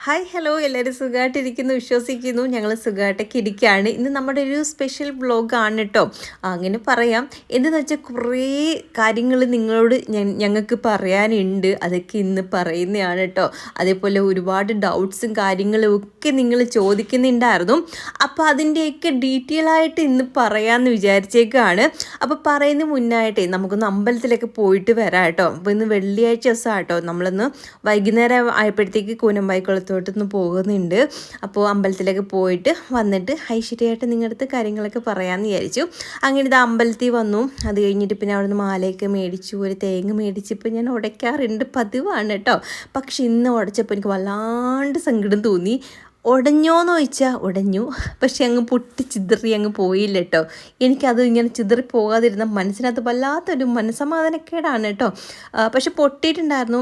Hi hello എല്ലാവരും സുഖമായിട്ടിരിക്കുന്നു വിശ്വസിക്കുന്നു. ഞങ്ങൾ സുഖമായിട്ടൊക്കെ ഇരിക്കുകയാണ്. ഇന്ന് നമ്മുടെ ഒരു സ്പെഷ്യൽ വ്ളോഗാണ് കേട്ടോ. അങ്ങനെ പറയാം. എന്തെന്ന് വെച്ചാൽ കുറേ കാര്യങ്ങൾ നിങ്ങളോട് ഞങ്ങൾക്ക് പറയാനുണ്ട്. അതൊക്കെ ഇന്ന് പറയുന്നതാണ് കേട്ടോ. അതേപോലെ ഒരുപാട് ഡൗട്ട്സും കാര്യങ്ങളും ഒക്കെ നിങ്ങൾ ചോദിക്കുന്നുണ്ടായിരുന്നു. അപ്പോൾ അതിൻ്റെയൊക്കെ ഡീറ്റെയിൽ ആയിട്ട് ഇന്ന് പറയാമെന്ന് വിചാരിച്ചേക്കാണ്. അപ്പോൾ പറയുന്ന മുന്നായിട്ടേ നമുക്കൊന്ന് അമ്പലത്തിലൊക്കെ പോയിട്ട് വരാം കേട്ടോ. അപ്പോൾ ഇന്ന് വെള്ളിയാഴ്ച ദിവസമാണ് കേട്ടോ. നമ്മളിന്ന് വൈകുന്നേരം ആയപ്പോഴത്തേക്ക് കൂനമ്പായിക്കുളത്തോട്ടൊന്ന് പോകുന്നുണ്ട്. അപ്പോൾ അമ്പലത്തിലൊക്കെ പോയിട്ട് വന്നിട്ട് ഐശ്വര്യമായിട്ട് നിങ്ങളുടെ അടുത്ത് കാര്യങ്ങളൊക്കെ പറയാമെന്ന് വിചാരിച്ചു. അങ്ങനെ ഇത് അമ്പലത്തിൽ വന്നു. അത് കഴിഞ്ഞിട്ട് പിന്നെ അവിടെ നിന്ന് മാലയൊക്കെ മേടിച്ചു, ഒരു തേങ്ങ മേടിച്ചപ്പോൾ ഞാൻ ഉടയ്ക്കാറുണ്ട്, പതിവാണ് കേട്ടോ. പക്ഷെ ഇന്ന് ഉടച്ചപ്പോൾ എനിക്ക് വല്ലാണ്ട് സങ്കടം തോന്നി. ഉടഞ്ഞോന്ന് ചോദിച്ചാൽ ഉടഞ്ഞു, പക്ഷെ അങ്ങ് പൊട്ടി ചിതറി അങ്ങ് പോയില്ല കേട്ടോ. എനിക്കത് ഇങ്ങനെ ചിതറി പോകാതിരുന്ന മനസ്സിനകത്ത് വല്ലാത്തൊരു മനസ്സമാധാനക്കേടാണ് കേട്ടോ. പക്ഷെ പൊട്ടിയിട്ടുണ്ടായിരുന്നു,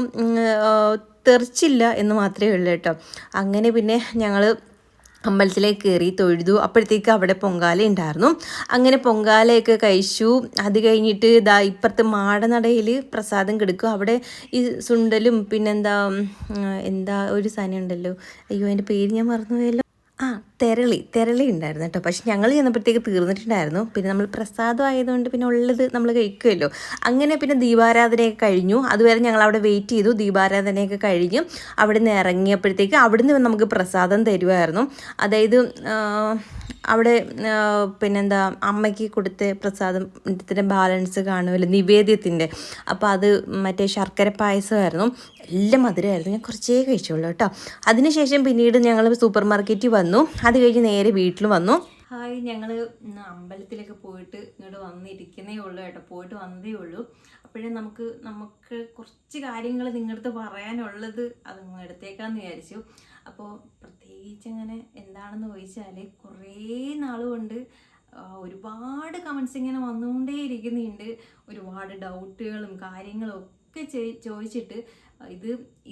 തെറിച്ചില്ല എന്ന് മാത്രമേ ഉള്ളൂ കേട്ടോ. അങ്ങനെ പിന്നെ ഞങ്ങൾ അമ്പലത്തിലേക്ക് കയറി തൊഴുതു. അപ്പോഴത്തേക്ക് അവിടെ പൊങ്കാല ഉണ്ടായിരുന്നു. അങ്ങനെ പൊങ്കാലയൊക്കെ കഴിച്ചു. അത് കഴിഞ്ഞിട്ട് ഇതാ ഇപ്പുറത്ത് മാടനടയിൽ പ്രസാദം കിടക്കും. അവിടെ ഈ സുണ്ടലും പിന്നെന്താ എന്താ ഒരു സാധനം ഉണ്ടല്ലോ, അയ്യോ അതിൻ്റെ പേര് ഞാൻ മറന്നുപോയല്ലോ. തെരളി ഉണ്ടായിരുന്നു കേട്ടോ. പക്ഷെ ഞങ്ങൾ ചെന്നപ്പോഴത്തേക്ക് തീർന്നിട്ടുണ്ടായിരുന്നു. പിന്നെ നമ്മൾ പ്രസാദം ആയതുകൊണ്ട് പിന്നെ ഉള്ളത് നമ്മൾ കഴിക്കുമല്ലോ. അങ്ങനെ പിന്നെ ദീപാരാധനയൊക്കെ കഴിഞ്ഞു. അതുവരെ ഞങ്ങൾ അവിടെ വെയിറ്റ് ചെയ്തു. ദീപാരാധനയൊക്കെ കഴിഞ്ഞ് അവിടെ നിന്ന് ഇറങ്ങിയപ്പോഴത്തേക്ക് അവിടെ നിന്ന് നമുക്ക് പ്രസാദം തരുമായിരുന്നു. അതായത് അവിടെ പിന്നെന്താ അമ്മയ്ക്ക് കൊടുത്ത പ്രസാദത്തിൻ്റെ ബാലൻസ് കാണുമല്ലോ നിവേദ്യത്തിൻ്റെ. അപ്പോൾ അത് മറ്റേ ശർക്കര പായസമായിരുന്നു. എല്ലാം മധുരമായിരുന്നു. ഞാൻ കുറച്ചേ കഴിച്ചുള്ളൂ കേട്ടോ. അതിനുശേഷം പിന്നീട് ഞങ്ങൾ സൂപ്പർ മാർക്കറ്റിൽ വന്നു. അത് കഴിഞ്ഞ് നേരെ വീട്ടിൽ വന്നു. ഹായ്, ഞങ്ങൾ ഇന്ന് അമ്പലത്തിലേക്ക് പോയിട്ട് ഇങ്ങോട്ട് വന്നിരിക്കുന്നേ ഉള്ളൂ കേട്ടോ. പോയിട്ട് വന്നതേ ഉള്ളൂ. അപ്പോഴേ നമുക്ക് കുറച്ച് കാര്യങ്ങൾ നിങ്ങളുടെ അടുത്ത് പറയാനുള്ളത് അത് എടുത്തേക്കാന്ന് വിചാരിച്ചു. അപ്പോൾ പ്രത്യേകിച്ച് അങ്ങനെ എന്താണെന്ന് ചോദിച്ചാൽ കുറേ നാളുകൊണ്ട് ഒരുപാട് കമൻസ് ഇങ്ങനെ വന്നുകൊണ്ടേ ഇരിക്കുന്നുണ്ട്. ഒരുപാട് ഡൗട്ടുകളും കാര്യങ്ങളും ഒക്കെ ചോദിച്ചിട്ട്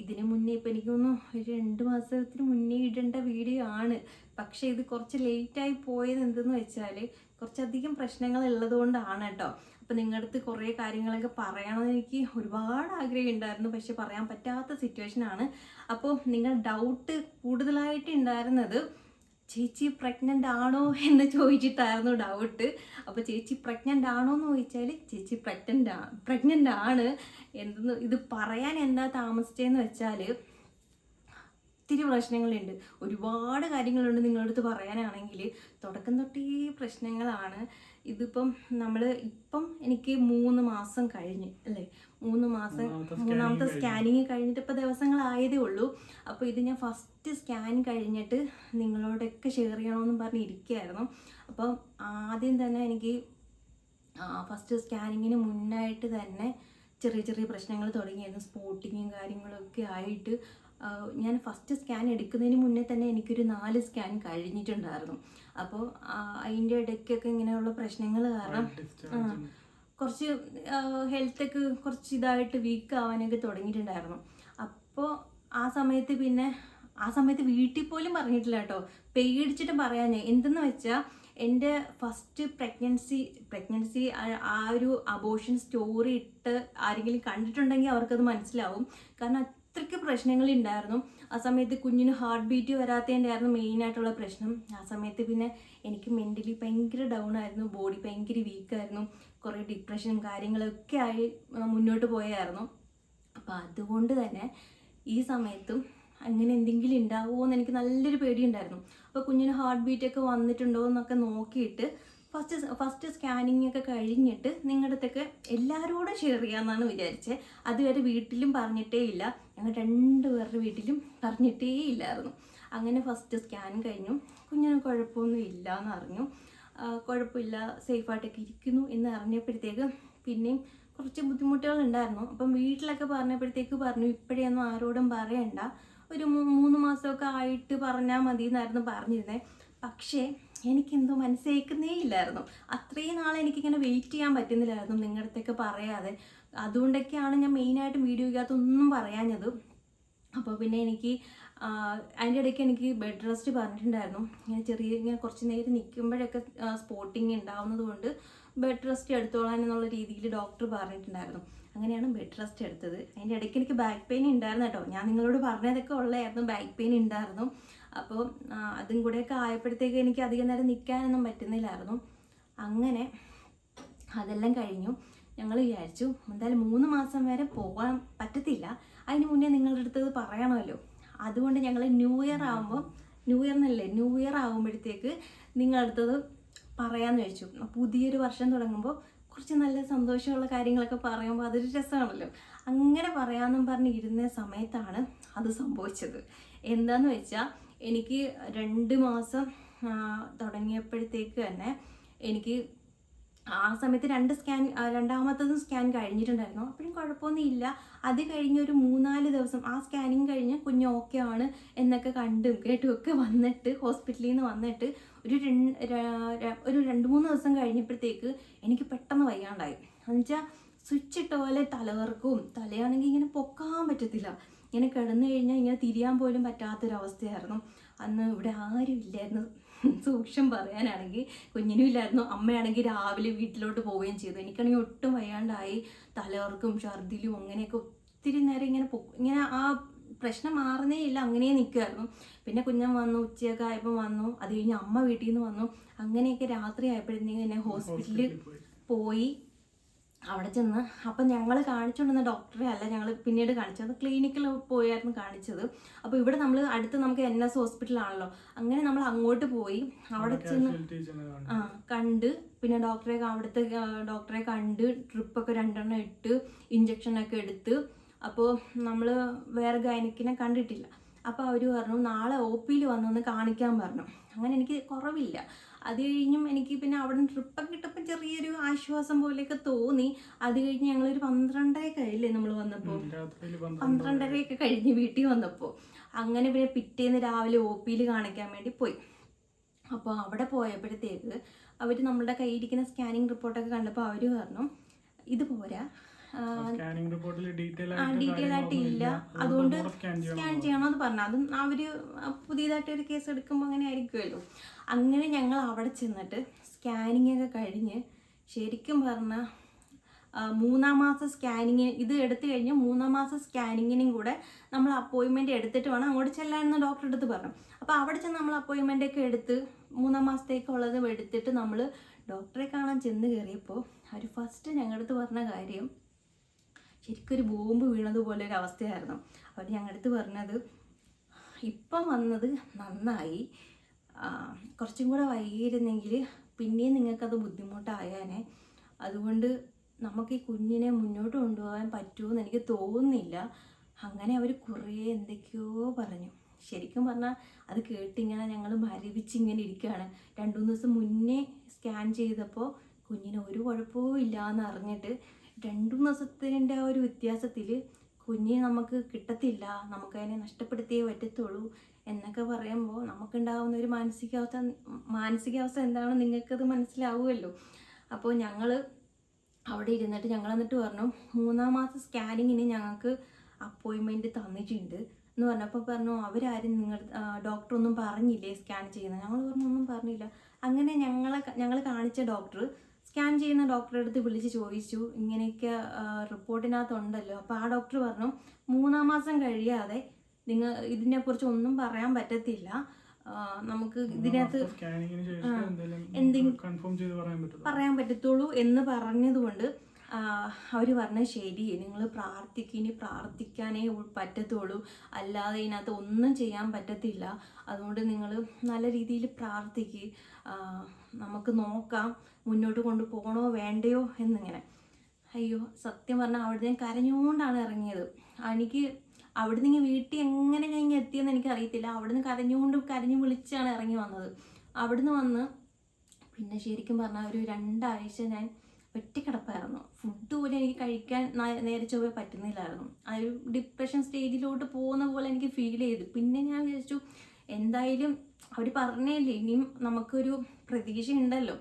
ഇതിന് മുന്നേ ഇപ്പം എനിക്ക് തോന്നുന്നു ഒരു 2 മാസത്തിന് മുന്നേ ഇടേണ്ട വീഡിയോ ആണ്. പക്ഷേ ഇത് കുറച്ച് ലേറ്റായി പോയത് എന്തെന്ന് വെച്ചാൽ കുറച്ചധികം പ്രശ്നങ്ങൾ ഉള്ളത് കൊണ്ടാണ് കേട്ടോ. അപ്പം നിങ്ങളുടെ അടുത്ത് കുറേ കാര്യങ്ങളൊക്കെ പറയണമെന്ന് എനിക്ക് ഒരുപാട് ആഗ്രഹം ഉണ്ടായിരുന്നു. പക്ഷെ പറയാൻ പറ്റാത്ത സിറ്റുവേഷനാണ്. അപ്പോൾ നിങ്ങൾ ഡൗട്ട് കൂടുതലായിട്ട് ഉണ്ടായിരുന്നത് ചേച്ചി പ്രഗ്നൻ്റ് ആണോ എന്ന് ചോദിച്ചിട്ടായിരുന്നു ഡൗട്ട്. അപ്പോൾ ചേച്ചി പ്രഗ്നൻ്റ് ആണോ എന്ന് ചോദിച്ചാൽ ചേച്ചി പ്രഗ്നൻ്റ് ആണ്. എന്തെന്ന് ഇത് പറയാൻ എന്താ താമസിച്ചതെന്ന് വെച്ചാൽ ഒത്തിരി പ്രശ്നങ്ങളുണ്ട്, ഒരുപാട് കാര്യങ്ങളുണ്ട് നിങ്ങളുടെ അടുത്ത് പറയാനാണെങ്കിൽ. തുടക്കം തൊട്ടേ പ്രശ്നങ്ങളാണ്. ഇതിപ്പം ഇപ്പം എനിക്ക് 3 മാസം കഴിഞ്ഞ് അല്ലേ, 3 മാസം മൂന്നാമത്തെ സ്കാനിങ് കഴിഞ്ഞിട്ട് ഇപ്പോൾ ദിവസങ്ങളായതേ ഉള്ളൂ. അപ്പോൾ ഇത് ഞാൻ ഫസ്റ്റ് സ്കാൻ കഴിഞ്ഞിട്ട് നിങ്ങളോടൊക്കെ ഷെയർ ചെയ്യണമെന്ന് പറഞ്ഞിരിക്കുകയായിരുന്നു. അപ്പം ആദ്യം തന്നെ എനിക്ക് ഫസ്റ്റ് സ്കാനിങ്ങിന് മുന്നായിട്ട് തന്നെ ചെറിയ ചെറിയ പ്രശ്നങ്ങൾ തുടങ്ങിയായിരുന്നു. സ്പോട്ടിങ്ങും കാര്യങ്ങളൊക്കെ ആയിട്ട് ഞാൻ ഫസ്റ്റ് സ്കാൻ എടുക്കുന്നതിന് മുന്നേ തന്നെ എനിക്കൊരു 4 സ്കാൻ കഴിഞ്ഞിട്ടുണ്ടായിരുന്നു. അപ്പോൾ അതിൻ്റെ ഇടയ്ക്കൊക്കെ ഇങ്ങനെയുള്ള പ്രശ്നങ്ങൾ കാരണം കുറച്ച് ഹെൽത്തൊക്കെ കുറച്ച് ഇതായിട്ട് വീക്ക് ആവാനൊക്കെ തുടങ്ങിയിട്ടുണ്ടായിരുന്നു. അപ്പോൾ ആ സമയത്ത് വീട്ടിൽ പോലും പറഞ്ഞിട്ടില്ല കേട്ടോ. പേടിച്ചിട്ട് പറയാൻ എന്തെന്ന് വെച്ചാൽ എൻ്റെ ഫസ്റ്റ് പ്രഗ്നൻസി ആ ഒരു അബോർഷൻ സ്റ്റോറി ഇട്ട് ആരെങ്കിലും കണ്ടിട്ടുണ്ടെങ്കിൽ അവർക്കത് മനസ്സിലാവും. കാരണം അത്രയ്ക്ക് പ്രശ്നങ്ങളുണ്ടായിരുന്നു. ആ സമയത്ത് കുഞ്ഞിന് ഹാർട്ട് ബീറ്റ് വരാത്തതിൻ്റെ ആയിരുന്നു മെയിനായിട്ടുള്ള പ്രശ്നം. ആ സമയത്ത് പിന്നെ എനിക്ക് മെൻ്റലി ഭയങ്കര ഡൗൺ ആയിരുന്നു, ബോഡി ഭയങ്കര വീക്കായിരുന്നു, കുറേ ഡിപ്രഷനും കാര്യങ്ങളൊക്കെ ആയി മുന്നോട്ട് പോയായിരുന്നു. അപ്പോൾ അതുകൊണ്ട് തന്നെ ഈ സമയത്തും അങ്ങനെ എന്തെങ്കിലും ഉണ്ടാവുമോ എന്ന് എനിക്ക് നല്ലൊരു പേടിയുണ്ടായിരുന്നു. അപ്പോൾ കുഞ്ഞിന് ഹാർട്ട് ബീറ്റൊക്കെ വന്നിട്ടുണ്ടോ എന്നൊക്കെ നോക്കിയിട്ട് ഫസ്റ്റ് സ്കാനിങ് ഒക്കെ കഴിഞ്ഞിട്ട് നിങ്ങളുടെ അടുത്തൊക്കെ എല്ലാവരോടും ഷെയർ ചെയ്യാമെന്നാണ് വിചാരിച്ചത്. അതുവരെ വീട്ടിലും പറഞ്ഞിട്ടേ ഇല്ല, ഞങ്ങൾ 2 പേരുടെ വീട്ടിലും പറഞ്ഞിട്ടേ ഇല്ലായിരുന്നു. അങ്ങനെ ഫസ്റ്റ് സ്കാൻ കഴിഞ്ഞു. കുഞ്ഞിന് കുഴപ്പമൊന്നും ഇല്ല എന്ന് അറിഞ്ഞു. കുഴപ്പമില്ല, സേഫായിട്ടൊക്കെ ഇരിക്കുന്നു എന്ന് അറിഞ്ഞപ്പോഴത്തേക്ക് പിന്നെയും കുറച്ച് ബുദ്ധിമുട്ടുകളുണ്ടായിരുന്നു. അപ്പം വീട്ടിലൊക്കെ പറഞ്ഞപ്പോഴത്തേക്ക് പറഞ്ഞു ഇപ്പോഴൊന്നും ആരോടും പറയണ്ട, ഒരു 3 മാസമൊക്കെ ആയിട്ട് പറഞ്ഞാൽ മതി എന്നായിരുന്നു പറഞ്ഞിരുന്നത്. പക്ഷേ എനിക്കെന്തോ മനസ്സിലാക്കുന്നേ ഇല്ലായിരുന്നു. അത്രയും നാളെ എനിക്കിങ്ങനെ വെയിറ്റ് ചെയ്യാൻ പറ്റുന്നില്ലായിരുന്നു നിങ്ങളുടെ അടുത്തൊക്കെ പറയാതെ. അതുകൊണ്ടൊക്കെയാണ് ഞാൻ മെയിനായിട്ട് വീഡിയോയ്ക്കകത്തൊന്നും പറയാഞ്ഞത്. അപ്പോൾ പിന്നെ എനിക്ക് അതിൻ്റെ ഇടയ്ക്ക് എനിക്ക് ബെഡ് റെസ്റ്റ് പറഞ്ഞിട്ടുണ്ടായിരുന്നു. ഇങ്ങനെ കുറച്ച് നേരം നിൽക്കുമ്പോഴൊക്കെ സ്പോട്ടിങ് ഉണ്ടാവുന്നത് കൊണ്ട് ബെഡ് റെസ്റ്റ് എടുത്തോളാൻ എന്നുള്ള രീതിയിൽ ഡോക്ടർ പറഞ്ഞിട്ടുണ്ടായിരുന്നു. അങ്ങനെയാണ് ബെഡ് റെസ്റ്റ് എടുത്തത്. അതിൻ്റെ ഇടയ്ക്ക് എനിക്ക് ബാക്ക് പെയിൻ ഉണ്ടായിരുന്നു കേട്ടോ. ഞാൻ നിങ്ങളോട് പറഞ്ഞതൊക്കെ ഉള്ളതായിരുന്നു, ബാക്ക് പെയിൻ ഉണ്ടായിരുന്നു. അപ്പോൾ അതും കൂടെയൊക്കെ ആയപ്പോഴത്തേക്ക് എനിക്ക് അധികം നേരം നിൽക്കാനൊന്നും പറ്റുന്നില്ലായിരുന്നു. അങ്ങനെ അതെല്ലാം കഴിഞ്ഞു. ഞങ്ങൾ വിചാരിച്ചു എന്തായാലും 3 മാസം വരെ പോകാൻ പറ്റത്തില്ല, അതിന് മുന്നേ നിങ്ങളുടെ അടുത്തത് പറയണമല്ലോ. അതുകൊണ്ട് ഞങ്ങൾ ന്യൂ ഇയർ ആകുമ്പോഴത്തേക്ക് നിങ്ങളുടെ അടുത്തത് പറയാമെന്ന് വെച്ചു. പുതിയൊരു വർഷം തുടങ്ങുമ്പോൾ കുറച്ച് നല്ല സന്തോഷമുള്ള കാര്യങ്ങളൊക്കെ പറയുമ്പോൾ അതൊരു രസമാണല്ലോ. അങ്ങനെ പറയാമെന്നും പറഞ്ഞ് ഇരുന്ന സമയത്താണ് അത് സംഭവിച്ചത്. എന്താന്ന് വെച്ചാൽ എനിക്ക് 2 മാസം തുടങ്ങിയപ്പോഴത്തേക്ക് തന്നെ എനിക്ക് ആ സമയത്ത് രണ്ടാമത്തതും സ്കാൻ കഴിഞ്ഞിട്ടുണ്ടായിരുന്നു. അപ്പോഴും കുഴപ്പമൊന്നും ഇല്ല. അത് കഴിഞ്ഞൊരു 3-4 ദിവസം ആ സ്കാനിങ് കഴിഞ്ഞ് കുഞ്ഞ് ഓക്കെ ആണ് എന്നൊക്കെ കണ്ടും കേട്ടും ഒക്കെ വന്നിട്ട് ഹോസ്പിറ്റലിൽ നിന്ന് വന്നിട്ട് ഒരു 2-3 ദിവസം കഴിഞ്ഞപ്പോഴത്തേക്ക് എനിക്ക് പെട്ടെന്ന് വയ്യാണ്ടായി. എന്നുവെച്ചാൽ സ്വിച്ച് ഇട്ട പോലെ തലകറക്കവും, തലയാണെങ്കിൽ ഇങ്ങനെ പൊക്കാൻ പറ്റത്തില്ല. ഇങ്ങനെ കിടന്നു കഴിഞ്ഞാൽ ഇങ്ങനെ തിരിയാൻ പോലും പറ്റാത്തൊരവസ്ഥയായിരുന്നു. അന്ന് ഇവിടെ ആരും ഇല്ലായിരുന്നു, സൂക്ഷ്യം പറയാനാണെങ്കിൽ കുഞ്ഞിനും ഇല്ലായിരുന്നു. അമ്മയാണെങ്കിൽ രാവിലെ വീട്ടിലോട്ട് പോവുകയും ചെയ്തു. എനിക്കാണെങ്കിൽ ഒട്ടും വയ്യാണ്ടായി, തലകറക്കും ഛർദിലും അങ്ങനെയൊക്കെ ഒത്തിരി നേരം ഇങ്ങനെ ആ പ്രശ്നം മാറുന്നേ ഇല്ല, അങ്ങനെ നിൽക്കുമായിരുന്നു. പിന്നെ കുഞ്ഞൻ വന്നു, ഉച്ചയൊക്കെ ആയപ്പോൾ വന്നു. അത് കഴിഞ്ഞ് അമ്മ വീട്ടിൽ നിന്ന് വന്നു. അങ്ങനെയൊക്കെ രാത്രി ആയപ്പോഴത്തേക്കും എന്നെ ഹോസ്പിറ്റലിൽ പോയി. അവിടെ ചെന്ന് അപ്പം ഞങ്ങൾ കാണിച്ചുകൊണ്ടിരുന്ന ഡോക്ടറെ അല്ല ഞങ്ങൾ പിന്നീട് കാണിച്ചത്, ക്ലിനിക്കിൽ പോയായിരുന്നു കാണിച്ചത്. അപ്പോൾ ഇവിടെ അടുത്ത് നമുക്ക് NS ഹോസ്പിറ്റലാണല്ലോ. അങ്ങനെ നമ്മൾ അങ്ങോട്ട് പോയി അവിടെ ചെന്ന് കണ്ട്, പിന്നെ അവിടുത്തെ ഡോക്ടറെ കണ്ട് ട്രിപ്പൊക്കെ 2 ഇട്ട് ഇഞ്ചക്ഷനൊക്കെ എടുത്ത്. അപ്പോൾ നമ്മൾ വേറെ ഗൈനക്കിനെ കണ്ടിട്ടില്ല. അപ്പോൾ അവർ പറഞ്ഞു നാളെ OP വന്നൊന്ന് കാണിക്കാൻ പറഞ്ഞു. അങ്ങനെ എനിക്ക് കുറവില്ല. അത് കഴിഞ്ഞും എനിക്ക് പിന്നെ അവിടെ നിന്ന് ട്രിപ്പൊക്കെ ഇട്ടപ്പോൾ ചെറിയൊരു ആശ്വാസം പോലെയൊക്കെ തോന്നി. അത് കഴിഞ്ഞ് ഞങ്ങളൊരു 12:30 കഴിയില്ലേ നമ്മൾ വന്നപ്പോൾ, 12:30 കഴിഞ്ഞ് വീട്ടിൽ വന്നപ്പോൾ. അങ്ങനെ പിന്നെ പിറ്റേന്ന് രാവിലെ OP കാണിക്കാൻ വേണ്ടി പോയി. അപ്പോൾ അവിടെ പോയപ്പോഴത്തേക്ക് അവർ നമ്മളുടെ കയ്യിരിക്കുന്ന സ്കാനിങ് റിപ്പോർട്ടൊക്കെ കണ്ടപ്പോൾ അവർ പറഞ്ഞു ഇത് പോരാ, ഡീറ്റെയിൽ ആയിട്ട് ഇല്ല, അതുകൊണ്ട് സ്കാൻ ചെയ്യണമെന്ന് പറഞ്ഞു. അതും അവര് പുതിയതായിട്ട് ഒരു കേസ് എടുക്കുമ്പോൾ അങ്ങനെ ആയിരിക്കുമല്ലോ. അങ്ങനെ ഞങ്ങൾ അവിടെ ചെന്നിട്ട് സ്കാനിങ് ഒക്കെ കഴിഞ്ഞ് ശരിക്കും പറഞ്ഞാൽ 3-ാം മാസം സ്കാനിങ് ഇത് എടുത്തു കഴിഞ്ഞ് 3-ാം മാസം സ്കാനിങ്ങിനും കൂടെ നമ്മൾ അപ്പോയിൻമെൻറ്റ് എടുത്തിട്ട് വേണം അങ്ങോട്ട് ചെല്ലാനെന്ന് ഡോക്ടറെ അടുത്ത് പറഞ്ഞു. അപ്പോൾ അവിടെ ചെന്ന് നമ്മൾ അപ്പോയിൻമെൻ്റ് ഒക്കെ എടുത്ത് 3-ാം മാസത്തേക്കുള്ളത് എടുത്തിട്ട് നമ്മൾ ഡോക്ടറെ കാണാൻ ചെന്ന് കയറിയപ്പോൾ അവർ ഫസ്റ്റ് ഞങ്ങളുടെ അടുത്ത് പറഞ്ഞ കാര്യം ശരിക്കും ഒരു ബോംബ് വീണതുപോലെ ഒരു അവസ്ഥയായിരുന്നു. അവർ ഞങ്ങളുടെ അടുത്ത് പറഞ്ഞത് ഇപ്പം വന്നത് നന്നായി, കുറച്ചും കൂടെ വൈകിയിരുന്നെങ്കിൽ പിന്നെയും നിങ്ങൾക്കത് ബുദ്ധിമുട്ടായാനെ, അതുകൊണ്ട് നമുക്ക് ഈ കുഞ്ഞിനെ മുന്നോട്ട് കൊണ്ടുപോകാൻ പറ്റുമെന്ന് എനിക്ക് തോന്നുന്നില്ല. അങ്ങനെ അവർ കുറേ എന്തൊക്കെയോ പറഞ്ഞു. ശരിക്കും പറഞ്ഞാൽ അത് കേട്ടിങ്ങനെ ഞങ്ങൾ മരവിച്ചിങ്ങനെ ഇരിക്കുകയാണ്. 2-3 ദിവസം മുന്നേ സ്കാൻ ചെയ്തപ്പോൾ കുഞ്ഞിന് ഒരു കുഴപ്പവും ഇല്ലയെന്ന് അറിഞ്ഞിട്ട് 2 ദിവസത്തിൻ്റെ ആ ഒരു വ്യത്യാസത്തിൽ കുഞ്ഞിനെ നമുക്ക് കിട്ടത്തില്ല, നമുക്കതിനെ നഷ്ടപ്പെടുത്തിയേ പറ്റത്തുള്ളൂ എന്നൊക്കെ പറയുമ്പോൾ നമുക്കുണ്ടാകുന്ന ഒരു മാനസികാവസ്ഥ എന്താണെന്ന് നിങ്ങൾക്കത് മനസ്സിലാവുമല്ലോ. അപ്പോൾ ഞങ്ങൾ അവിടെ ഇരുന്നിട്ട് ഞങ്ങൾ എന്നിട്ട് പറഞ്ഞു 3-ാം മാസം സ്കാനിങ്ങിന് ഞങ്ങൾക്ക് അപ്പോയിൻമെൻറ്റ് തന്നിട്ടുണ്ട് എന്ന് പറഞ്ഞപ്പോൾ പറഞ്ഞു അവരാരും ഡോക്ടറൊന്നും പറഞ്ഞില്ലേ സ്കാൻ ചെയ്യുന്നത്. ഞങ്ങൾ പറഞ്ഞു ഒന്നും പറഞ്ഞില്ല. അങ്ങനെ ഞങ്ങൾ കാണിച്ച ഡോക്ടർ, സ്കാൻ ചെയ്യുന്ന ഡോക്ടറെ അടുത്ത് വിളിച്ച് ചോദിച്ചു ഇങ്ങനെയൊക്കെ റിപ്പോർട്ടിനകത്തുണ്ടല്ലോ. അപ്പോൾ ആ ഡോക്ടർ പറഞ്ഞു 3-ാം മാസം കഴിയാതെ ഇതിനെക്കുറിച്ച് ഒന്നും പറയാൻ പറ്റത്തില്ല, നമുക്ക് ഇതിനകത്ത് എന്തെങ്കിലും പറയാൻ പറ്റത്തുള്ളൂ എന്ന് പറഞ്ഞതുകൊണ്ട് അവർ പറഞ്ഞ ശരി, നിങ്ങൾ ഇനി പ്രാർത്ഥിക്കാനേ പറ്റത്തുള്ളൂ, അല്ലാതെ ഇതിനകത്ത് ഒന്നും ചെയ്യാൻ പറ്റത്തില്ല, അതുകൊണ്ട് നിങ്ങൾ നല്ല രീതിയിൽ പ്രാർത്ഥിക്കുക, നമുക്ക് നോക്കാം മുന്നോട്ട് കൊണ്ടുപോകണോ വേണ്ടയോ എന്നിങ്ങനെ. അയ്യോ സത്യം പറഞ്ഞാൽ അവിടെ ഞാൻ കരഞ്ഞുകൊണ്ടാണ് ഇറങ്ങിയത്. എനിക്ക് അവിടെ നിന്ന് വീട്ടിൽ എങ്ങനെ ഞാൻ ഇങ്ങനെ എത്തിയെന്ന് എനിക്കറിയത്തില്ല. അവിടെ നിന്ന് കരഞ്ഞു വിളിച്ചാണ് ഇറങ്ങി വന്നത്. അവിടുന്ന് വന്ന് പിന്നെ ശരിക്കും പറഞ്ഞാൽ ഒരു 2 ആഴ്ച ഞാൻ ഒറ്റക്കിടപ്പായിരുന്നു. ഫുഡ് പോലും എനിക്ക് കഴിക്കാൻ നേരെ ചൊവ്വേ പറ്റുന്നില്ലായിരുന്നു. ആ ഒരു ഡിപ്രഷൻ സ്റ്റേജിലോട്ട് പോകുന്ന പോലെ എനിക്ക് ഫീൽ ചെയ്തു. പിന്നെ ഞാൻ വിചാരിച്ചു എന്തായാലും അവർ പറഞ്ഞില്ലേ ഇനിയും നമുക്കൊരു പ്രതീക്ഷ ഉണ്ടല്ലോ.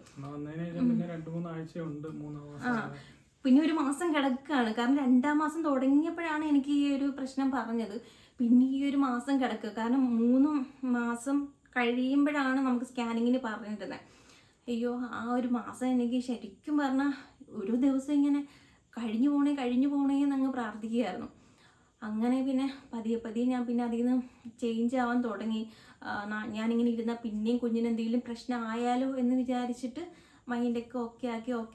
പിന്നെ 1 മാസം കിടക്കുകയാണ്. കാരണം 2-ാം മാസം തുടങ്ങിയപ്പോഴാണ് എനിക്ക് ഈ ഒരു പ്രശ്നം പറഞ്ഞത്. പിന്നെ ഈ 1 മാസം കിടക്കുക, കാരണം 3 മാസം കഴിയുമ്പോഴാണ് നമുക്ക് സ്കാനിങ്ങിന് പറഞ്ഞിരുന്നത്. അയ്യോ ആ 1 മാസം എനിക്ക് ശരിക്കും പറഞ്ഞാൽ ഒരു ദിവസം ഇങ്ങനെ കഴിഞ്ഞു പോണേ എന്നങ്ങ് പ്രാർത്ഥിക്കുകയായിരുന്നു. അങ്ങനെ പിന്നെ പതിയെ ഞാൻ പിന്നെ അതിൽ നിന്ന് ചേഞ്ച് ആവാൻ തുടങ്ങി. ഞാനിങ്ങനെ ഇരുന്നാൽ പിന്നെയും കുഞ്ഞിന് എന്തെങ്കിലും പ്രശ്നം ആയാലോ എന്ന് വിചാരിച്ചിട്ട് മൈൻഡൊക്കെ ഓക്കെ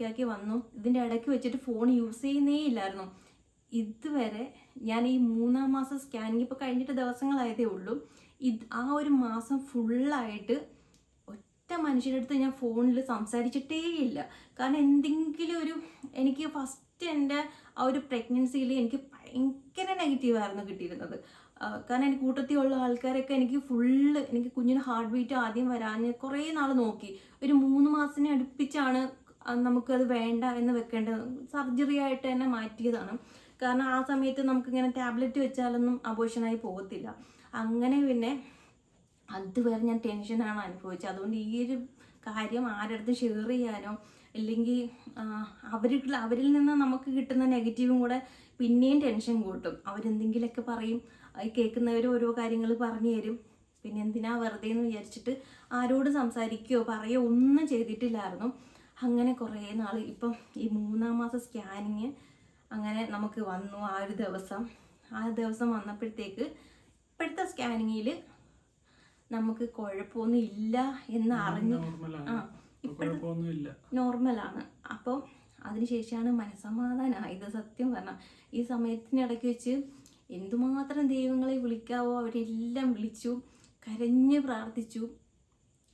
ആക്കി വന്നു. ഇതിൻ്റെ ഇടയ്ക്ക് വെച്ചിട്ട് ഫോൺ യൂസ് ചെയ്യുന്നേ ഇല്ലായിരുന്നു. ഇതുവരെ ഞാൻ ഈ 3-ാം മാസം സ്കാനിങ് ഇപ്പോൾ കഴിഞ്ഞിട്ട് ദിവസങ്ങളായതേ ഉള്ളൂ. ആ ഒരു മാസം ഫുള്ളായിട്ട് ഒറ്റ മനുഷ്യരുടെ അടുത്ത് ഞാൻ ഫോണിൽ സംസാരിച്ചിട്ടേ ഇല്ല. കാരണം എന്തെങ്കിലും എനിക്ക് ഫസ്റ്റ് എൻ്റെ ആ ഒരു പ്രഗ്നൻസിയിൽ എനിക്ക് ഭയങ്കര നെഗറ്റീവായിരുന്നു കിട്ടിയിരുന്നത്. കാരണം എനിക്ക് കൂട്ടത്തിലുള്ള ആൾക്കാരൊക്കെ എനിക്ക് കുഞ്ഞിന് ഹാർട്ട് ബീറ്റ് ആദ്യം വരാഞ്ഞ് കുറേ നാൾ നോക്കി. ഒരു 3 മാസത്തിനെ അടുപ്പിച്ചാണ് നമുക്കത് വേണ്ട എന്ന് വെക്കേണ്ടത്. സർജറി ആയിട്ട് തന്നെ മാറ്റിയതാണ്. കാരണം ആ സമയത്ത് നമുക്കിങ്ങനെ ടാബ്ലറ്റ് വെച്ചാലൊന്നും അബോർഷനായി പോകത്തില്ല. അങ്ങനെ പിന്നെ അതുവരെ ഞാൻ ടെൻഷനാണ് അനുഭവിച്ചത്. അതുകൊണ്ട് ഈ ഒരു കാര്യം ആരുടെ അടുത്ത് ഷെയർ ചെയ്യാനോ അല്ലെങ്കിൽ അവരിൽ നിന്ന് നമുക്ക് കിട്ടുന്ന നെഗറ്റീവും കൂടെ പിന്നെയും ടെൻഷൻ കൂട്ടും. അവരെന്തെങ്കിലുമൊക്കെ പറയും, കേൾക്കുന്നവർ ഓരോ കാര്യങ്ങൾ പറഞ്ഞു തരും. പിന്നെ എന്തിനാ വെറുതെ എന്ന് വിചാരിച്ചിട്ട് ആരോട് സംസാരിക്കുകയോ പറയുകയോ ഒന്നും ചെയ്തിട്ടില്ലായിരുന്നു. അങ്ങനെ കുറേ നാൾ ഇപ്പം ഈ 3-ാം മാസം സ്കാനിങ് അങ്ങനെ നമുക്ക് വന്നു. ആ ദിവസം വന്നപ്പോഴത്തേക്ക് ഇപ്പോഴത്തെ സ്കാനിങ്ങിൽ നമുക്ക് കുഴപ്പമൊന്നും ഇല്ല എന്ന് അറിഞ്ഞു. നോർമലാണ്. അപ്പോൾ അതിനുശേഷമാണ് മനസ്സമാധാനമായത്. സത്യം പറഞ്ഞാൽ ഈ സമയത്തിനിടയ്ക്ക് വെച്ച് എന്തുമാത്രം ദൈവങ്ങളെ വിളിക്കാവോ അവരെല്ലാം വിളിച്ചു, കരഞ്ഞ് പ്രാർത്ഥിച്ചു.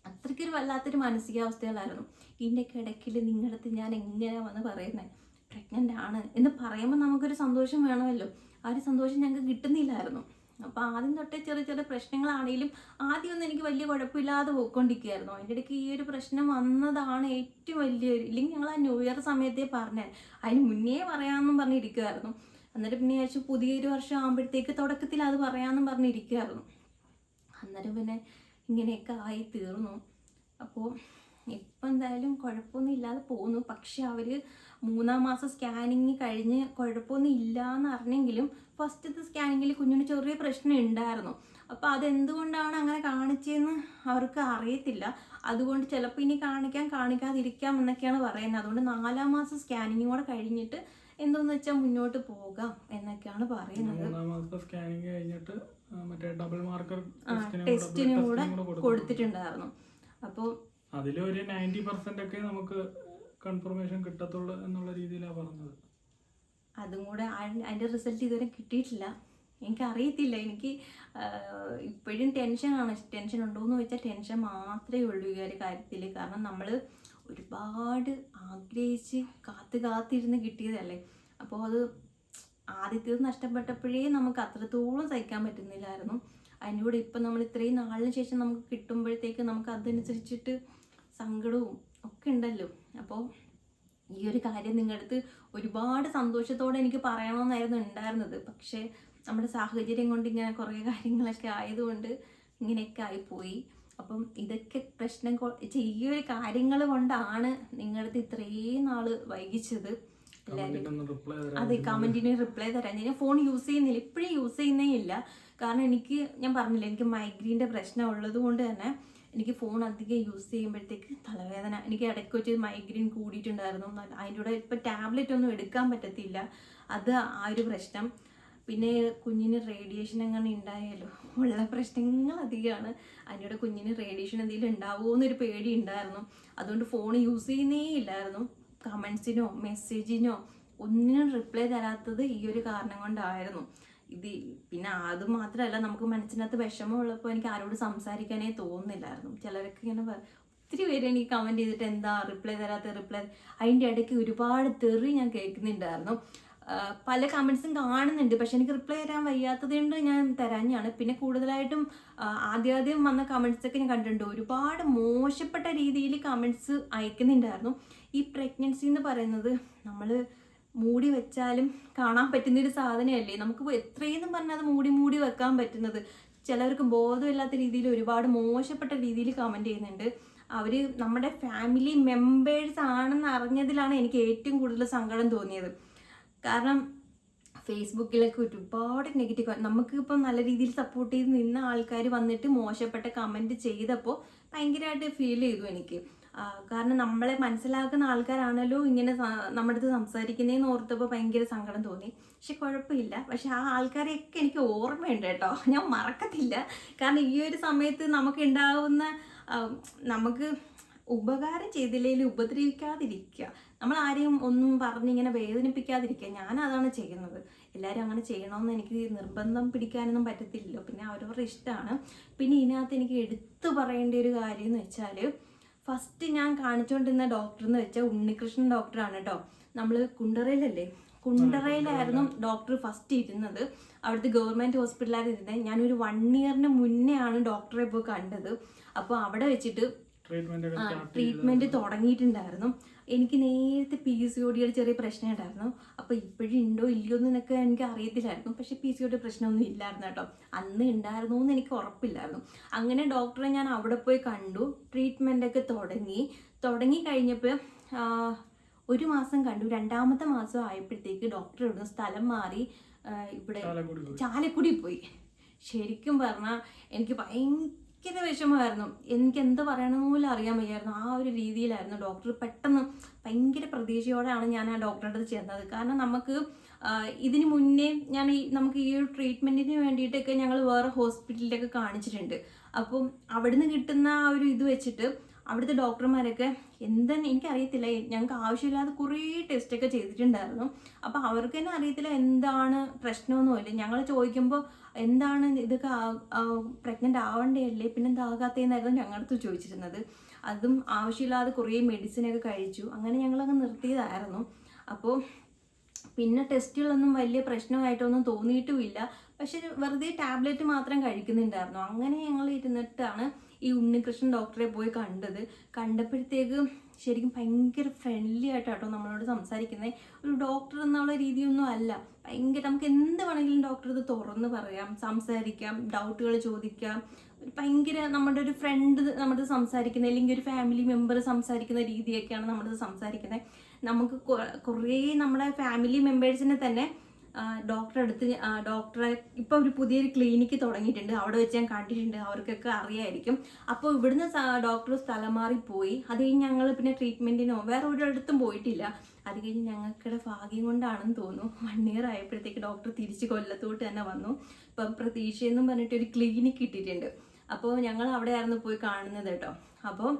അത്രയ്ക്കൊരു വല്ലാത്തൊരു മാനസികാവസ്ഥകളായിരുന്നു. ഇതിൻ്റെയൊക്കെ ഇടയ്ക്കിൽ നിങ്ങളുടെ അടുത്ത് ഞാൻ എങ്ങനെയാണ് വന്ന് പറയുന്നത് പ്രഗ്നൻ്റ് ആണ് എന്ന് പറയുമ്പോൾ നമുക്കൊരു സന്തോഷം വേണമല്ലോ. ആ ഒരു സന്തോഷം ഞങ്ങൾക്ക് കിട്ടുന്നില്ലായിരുന്നു. അപ്പോൾ ആദ്യം തൊട്ടേ ചെറിയ പ്രശ്നങ്ങളാണെങ്കിലും ആദ്യമൊന്നും എനിക്ക് വലിയ കുഴപ്പമില്ലാതെ പോയിക്കൊണ്ടിരിക്കുകയായിരുന്നു. അതിൻ്റെ ഇടയ്ക്ക് ഈ ഒരു പ്രശ്നം വന്നതാണ് ഏറ്റവും വലിയൊരു. ഇല്ലെങ്കിൽ ഞങ്ങൾ ആ ന്യൂ ഇയർ സമയത്തേ പറഞ്ഞത്, അതിന് മുന്നേ പറയാമെന്നും പറഞ്ഞിരിക്കുമായിരുന്നു. എന്നിട്ട് പിന്നെ ആഴ്ച പുതിയൊരു വർഷം ആകുമ്പോഴത്തേക്ക് തുടക്കത്തിൽ അത് പറയാമെന്നും പറഞ്ഞിരിക്കുമായിരുന്നു. അന്നേരം പിന്നെ ഇങ്ങനെയൊക്കെ ആയി തീർന്നു. അപ്പോൾ ഇപ്പം എന്തായാലും കുഴപ്പമൊന്നും ഇല്ലാതെ പോകുന്നു. പക്ഷെ അവർ 3-ാം മാസം സ്കാനിങ് കഴിഞ്ഞ് കുഴപ്പമൊന്നും ഇല്ല എന്ന് അറിഞ്ഞെങ്കിലും ഫസ്റ്റത്തെ സ്കാനിങ്ങിൽ കുഞ്ഞിന് ചെറിയ പ്രശ്നം ഉണ്ടായിരുന്നു. അപ്പോൾ അതെന്തുകൊണ്ടാണ് അങ്ങനെ കാണിച്ചതെന്ന് അവർക്ക് അറിയത്തില്ല. അതുകൊണ്ട് ചിലപ്പോൾ ഇനി കാണിക്കാതിരിക്കാം എന്നൊക്കെയാണ് പറയുന്നത്. അതുകൊണ്ട് 4-ാം മാസം സ്കാനിങ് കൂടെ കഴിഞ്ഞിട്ട് എന്തോന്ന് വെച്ചാൽ മുന്നോട്ട് പോകാം എന്നൊക്കെയാണ് പറയുന്നത്. സ്കാനിങ് കഴിഞ്ഞിട്ട് മറ്റേ ഡബിൾ മാർക്കർ ടെസ്റ്റിനും കൂടെ കൊടുത്തിട്ടുണ്ടായിരുന്നു. അപ്പോൾ അതിലൊരു 90% ഒക്കെ നമുക്ക് കൺഫർമേഷൻ കിട്ടത്തുള്ളൂ എന്നുള്ള രീതിയിലാണ് പറഞ്ഞത്. അതും കൂടെ അതിൻ്റെ റിസൾട്ട് ഇതുവരെ കിട്ടിയിട്ടില്ല. എനിക്കറിയത്തില്ല. എനിക്ക് ഇപ്പോഴും ടെൻഷൻ ഉണ്ടോയെന്ന് ചോദിച്ചാൽ ടെൻഷൻ മാത്രമേ ഉള്ളൂ ഈ ഒരു കാര്യത്തിൽ. കാരണം നമ്മൾ ഒരുപാട് ആഗ്രഹിച്ച് കാത്തിരുന്ന് കിട്ടിയതല്ലേ. അപ്പോൾ അത് ആദ്യത്തേത് നഷ്ടപ്പെട്ടപ്പോഴേ നമുക്ക് അത്രത്തോളം സഹിക്കാൻ പറ്റുന്നില്ലായിരുന്നു. അതിൻ്റെ കൂടെ ഇപ്പം നമ്മൾ ഇത്രയും നാളിന് ശേഷം നമുക്ക് കിട്ടുമ്പോഴത്തേക്ക് നമുക്ക് അതനുസരിച്ചിട്ട് സങ്കടവും ഒക്കെ ഉണ്ടല്ലോ. അപ്പോൾ ഈ ഒരു കാര്യം നിങ്ങളുടെ അടുത്ത് ഒരുപാട് സന്തോഷത്തോടെ എനിക്ക് പറയണമെന്നായിരുന്നു ഉണ്ടായിരുന്നത്. പക്ഷേ നമ്മുടെ സാഹചര്യം കൊണ്ട് ഇങ്ങനെ കുറേ കാര്യങ്ങളൊക്കെ ആയതുകൊണ്ട് ഇങ്ങനെയൊക്കെ ആയിപ്പോയി. അപ്പം ഇതൊക്കെ ഈ ഒരു കാര്യങ്ങൾ കൊണ്ടാണ് നിങ്ങളുടെ അടുത്ത് ഇത്രയും നാൾ വൈകിച്ചത്. അതെ, കമൻറ്റിന് റിപ്ലൈ തരാൻ ഞാൻ ഫോൺ യൂസ് ചെയ്യുന്നില്ല, ഇപ്പോഴും യൂസ് ചെയ്യുന്നേ ഇല്ല. കാരണം ഞാൻ പറഞ്ഞില്ല, എനിക്ക് മൈഗ്രെയിൻ്റെ പ്രശ്നം ഉള്ളത് കൊണ്ട് തന്നെ എനിക്ക് ഫോൺ അധികം യൂസ് ചെയ്യുമ്പോഴത്തേക്ക് തലവേദന. എനിക്ക് ഇടയ്ക്ക് വെച്ച് മൈഗ്രെയിൻ കൂടിയിട്ടുണ്ടായിരുന്നു. അതിൻ്റെ കൂടെ ഇപ്പോൾ ടാബ്ലറ്റ് ഒന്നും എടുക്കാൻ പറ്റത്തില്ല. അത് ആ ഒരു പ്രശ്നം. പിന്നെ കുഞ്ഞിന് റേഡിയേഷൻ അങ്ങനെ ഉണ്ടായാലോ ഉള്ള പ്രശ്നങ്ങൾ അധികമാണ്. അതിൻ്റെ കൂടെ കുഞ്ഞിന് റേഡിയേഷൻ എന്തെങ്കിലും ഉണ്ടാവുമോ എന്നൊരു പേടി ഉണ്ടായിരുന്നു. അതുകൊണ്ട് ഫോൺ യൂസ് ചെയ്യുന്നേ ഇല്ലായിരുന്നു. കമൻസിനോ മെസ്സേജിനോ ഒന്നിനും റിപ്ലൈ തരാത്തത് ഈ ഒരു കാരണം കൊണ്ടായിരുന്നു. പിന്നെ അത് മാത്രമല്ല, നമുക്ക് മനസ്സിനകത്ത് വിഷമമുള്ളപ്പോൾ എനിക്ക് ആരോട് സംസാരിക്കാനേ തോന്നുന്നില്ലായിരുന്നു. ചിലരൊക്കെ ഇങ്ങനെ ഒത്തിരി പേര് എനിക്ക് കമൻറ്റ് ചെയ്തിട്ട് എന്താ റിപ്ലൈ തരാത്ത. അതിൻ്റെ ഇടയ്ക്ക് ഒരുപാട് തെറി ഞാൻ കേൾക്കുന്നുണ്ടായിരുന്നു. പല കമൻസും കാണുന്നുണ്ട്, പക്ഷെ എനിക്ക് റിപ്ലൈ തരാൻ വയ്യാത്തത് കൊണ്ട് ഞാൻ തരാഞ്ഞാണ്. പിന്നെ കൂടുതലായിട്ടും ആദ്യം വന്ന കമൻസൊക്കെ ഞാൻ കണ്ടിട്ടുണ്ട്. ഒരുപാട് മോശപ്പെട്ട രീതിയിൽ കമൻസ് അയക്കുന്നുണ്ടായിരുന്നു. ഈ പ്രഗ്നൻസി എന്ന് പറയുന്നത് നമ്മൾ മൂടി വെച്ചാലും കാണാൻ പറ്റുന്നൊരു സാധനമല്ലേ. നമുക്ക് എത്രയെന്നും പറഞ്ഞാൽ അത് മൂടി വെക്കാൻ പറ്റുന്നത്. ചിലർക്ക് ബോധമില്ലാത്ത രീതിയിൽ ഒരുപാട് മോശപ്പെട്ട രീതിയിൽ കമൻറ്റ് ചെയ്യുന്നുണ്ട്. അവർ നമ്മുടെ ഫാമിലി മെമ്പേഴ്സ് ആണെന്ന് അറിഞ്ഞതിലാണ് എനിക്ക് ഏറ്റവും കൂടുതൽ സങ്കടം തോന്നിയത്. കാരണം ഫേസ്ബുക്കിലൊക്കെ ഒരുപാട് നെഗറ്റീവ്, നമുക്കിപ്പം നല്ല രീതിയിൽ സപ്പോർട്ട് ചെയ്ത് നിന്ന ആൾക്കാർ വന്നിട്ട് മോശപ്പെട്ട കമൻറ്റ് ചെയ്തപ്പോൾ ഭയങ്കരമായിട്ട് ഫീൽ ചെയ്തു എനിക്ക്. കാരണം നമ്മളെ മനസ്സിലാക്കുന്ന ആൾക്കാരാണല്ലോ ഇങ്ങനെ നമ്മുടെ അടുത്ത് സംസാരിക്കുന്നതെന്ന് ഓർത്തപ്പോൾ ഭയങ്കര സങ്കടം തോന്നി. പക്ഷെ കുഴപ്പമില്ല. പക്ഷെ ആ ആൾക്കാരെയൊക്കെ എനിക്ക് ഓർമ്മയുണ്ട് കേട്ടോ, ഞാൻ മറക്കത്തില്ല. കാരണം ഈ ഒരു സമയത്ത് നമുക്ക് ഉണ്ടാവുന്ന നമുക്ക് ഉപകാരം ചെയ്തില്ലെങ്കിൽ ഉപദ്രവിക്കാതിരിക്കുക, നമ്മൾ ആരെയും ഒന്നും പറഞ്ഞിങ്ങനെ വേദനിപ്പിക്കാതിരിക്കുക. ഞാൻ അതാണ് ചെയ്യുന്നത്. എല്ലാവരും അങ്ങനെ ചെയ്യണമെന്ന് എനിക്ക് നിർബന്ധം പിടിക്കാനൊന്നും പറ്റത്തില്ലല്ലോ, പിന്നെ അവരവരുടെ ഇഷ്ടമാണ്. പിന്നെ ഇതിനകത്ത് എനിക്ക് എടുത്തു പറയേണ്ട ഒരു കാര്യം എന്ന് വെച്ചാൽ, ഫസ്റ്റ് ഞാൻ കാണിച്ചുകൊണ്ടിരുന്ന ഡോക്ടർ എന്ന് വെച്ചാൽ ഉണ്ണികൃഷ്ണൻ ഡോക്ടറാണ് കേട്ടോ. നമ്മൾ കുണ്ടറയിലല്ലേ, കുണ്ടറയിലായിരുന്നു ഡോക്ടർ ഫസ്റ്റ് ഇരുന്നത്. അവിടുത്തെ ഗവൺമെൻറ് ഹോസ്പിറ്റലായിരുന്നു ഇരുന്നത്. ഞാനൊരു 1 ഇയറിന് മുന്നേ ആണ് ഡോക്ടറെ പോയി കണ്ടത്. അപ്പോൾ അവിടെ വെച്ചിട്ട് ട്രീറ്റ്മെൻറ്റ് തുടങ്ങിയിട്ടുണ്ടായിരുന്നു. എനിക്ക് നേരത്തെ PCOD ചെറിയ പ്രശ്നം ഉണ്ടായിരുന്നു. അപ്പോൾ ഇപ്പോഴും ഉണ്ടോ ഇല്ലയോ എന്നൊക്കെ എനിക്ക് അറിയത്തില്ലായിരുന്നു. പക്ഷെ PCOD പ്രശ്നമൊന്നും ഇല്ലായിരുന്നു കേട്ടോ. അന്ന് ഉണ്ടായിരുന്നു എന്ന് എനിക്ക് ഉറപ്പില്ലായിരുന്നു. അങ്ങനെ ഡോക്ടറെ ഞാൻ അവിടെ പോയി കണ്ടു. ട്രീറ്റ്മെൻറ്റൊക്കെ തുടങ്ങി കഴിഞ്ഞപ്പോൾ 1 മാസം കണ്ടു. 2ാമത്തെ മാസം ആയപ്പോഴത്തേക്ക് ഡോക്ടർ ഇവിടുന്ന് സ്ഥലം മാറി ഇവിടെ ചാലക്കുടി പോയി. ശരിക്കും പറഞ്ഞാൽ എനിക്ക് ഭയങ്കര വിഷമമായിരുന്നു. എനിക്ക് എന്ത് പറയണമെന്ന് പോലും അറിയാൻ വയ്യായിരുന്നു. ആ ഒരു രീതിയിലായിരുന്നു ഡോക്ടർ. പെട്ടെന്ന് ഭയങ്കര പ്രതീക്ഷയോടെയാണ് ഞാൻ ആ ഡോക്ടറുടെ അടുത്ത് ചെന്നത്. കാരണം നമുക്ക് ഇതിന് മുന്നേ നമുക്ക് ഈ ഒരു ട്രീറ്റ്മെൻറ്റിന് വേണ്ടിയിട്ടൊക്കെ ഞങ്ങൾ വേറെ ഹോസ്പിറ്റലിലൊക്കെ കാണിച്ചിട്ടുണ്ട്. അപ്പം അവിടുന്ന് കിട്ടുന്ന ആ ഒരു ഇത് വെച്ചിട്ട് അവിടുത്തെ ഡോക്ടർമാരൊക്കെ എനിക്കറിയത്തില്ല, ഞങ്ങൾക്ക് ആവശ്യമില്ലാതെ കുറേ ടെസ്റ്റൊക്കെ ചെയ്തിട്ടുണ്ടായിരുന്നു. അപ്പോൾ അവർക്ക് തന്നെ അറിയത്തില്ല എന്താണ് പ്രശ്നമൊന്നുമില്ല. ഞങ്ങൾ ചോദിക്കുമ്പോൾ എന്താണ് ഇതൊക്കെ പ്രഗ്നൻ്റ് ആവേണ്ടതല്ലേ, പിന്നെ എന്താകാത്തതെന്നായിരുന്നു ഞങ്ങളടുത്ത് ചോദിച്ചിരുന്നത്. അതും ആവശ്യമില്ലാതെ കുറേ മെഡിസിനൊക്കെ കഴിച്ചു. അങ്ങനെ ഞങ്ങളങ്ങ് നിർത്തിയതായിരുന്നു. അപ്പോൾ പിന്നെ ടെസ്റ്റുകളൊന്നും വലിയ പ്രശ്നമായിട്ടൊന്നും തോന്നിയിട്ടുമില്ല. പക്ഷെ വെറുതെ ടാബ്ലറ്റ് മാത്രം കഴിക്കുന്നുണ്ടായിരുന്നു. അങ്ങനെ ഞങ്ങൾ ഇരുന്നിട്ടാണ് ഈ ഉണ്ണികൃഷ്ണൻ ഡോക്ടറെ പോയി കണ്ടപ്പോഴത്തേക്ക് ശരിക്കും ഭയങ്കര ഫ്രണ്ട്ലി ആയിട്ടാട്ടോ നമ്മളോട് സംസാരിക്കുന്നത്. ഒരു ഡോക്ടർ എന്നുള്ള രീതിയൊന്നും അല്ല. ഭയങ്കര നമുക്ക് എന്ത് വേണമെങ്കിലും ഡോക്ടർ ഇത് തുറന്ന് പറയാം, സംസാരിക്കാം, ഡൗട്ടുകൾ ചോദിക്കാം. ഭയങ്കര നമ്മുടെ ഒരു ഫ്രണ്ട് നമ്മുടെ സംസാരിക്കുന്നത്, അല്ലെങ്കിൽ ഒരു ഫാമിലി മെമ്പർ സംസാരിക്കുന്ന രീതിയൊക്കെയാണ് നമ്മുടെ സംസാരിക്കുന്നത്. നമുക്ക് കുറേ നമ്മുടെ ഫാമിലി മെമ്പേഴ്സിനെ തന്നെ ഡോക്ടറെ ഇപ്പോൾ ഒരു പുതിയൊരു ക്ലിനിക്ക് തുടങ്ങിയിട്ടുണ്ട്. അവിടെ വെച്ച് ഞാൻ കണ്ടിട്ടുണ്ട്, അവർക്കൊക്കെ അറിയായിരിക്കും. അപ്പോൾ ഇവിടുന്ന് ഡോക്ടർ സ്ഥലം മാറിപ്പോയി. അത് കഴിഞ്ഞ് ഞങ്ങൾ പിന്നെ ട്രീറ്റ്മെൻറ്റിനോ വേറെ ഒരിടത്തും പോയിട്ടില്ല. അത് കഴിഞ്ഞ് ഞങ്ങൾക്കിടെ ഭാഗ്യം കൊണ്ടാണെന്ന് തോന്നുന്നു 1 ഇയർ ആയപ്പോഴത്തേക്ക് ഡോക്ടർ തിരിച്ച് കൊല്ലത്തോട്ട് തന്നെ വന്നു. ഇപ്പം പ്രതീക്ഷയെന്നും പറഞ്ഞിട്ട് ഒരു ക്ലിനിക്ക് ഇട്ടിട്ടുണ്ട്. അപ്പോൾ ഞങ്ങൾ അവിടെ ആയിരുന്നു പോയി കാണുന്നത് കേട്ടോ. അപ്പോൾ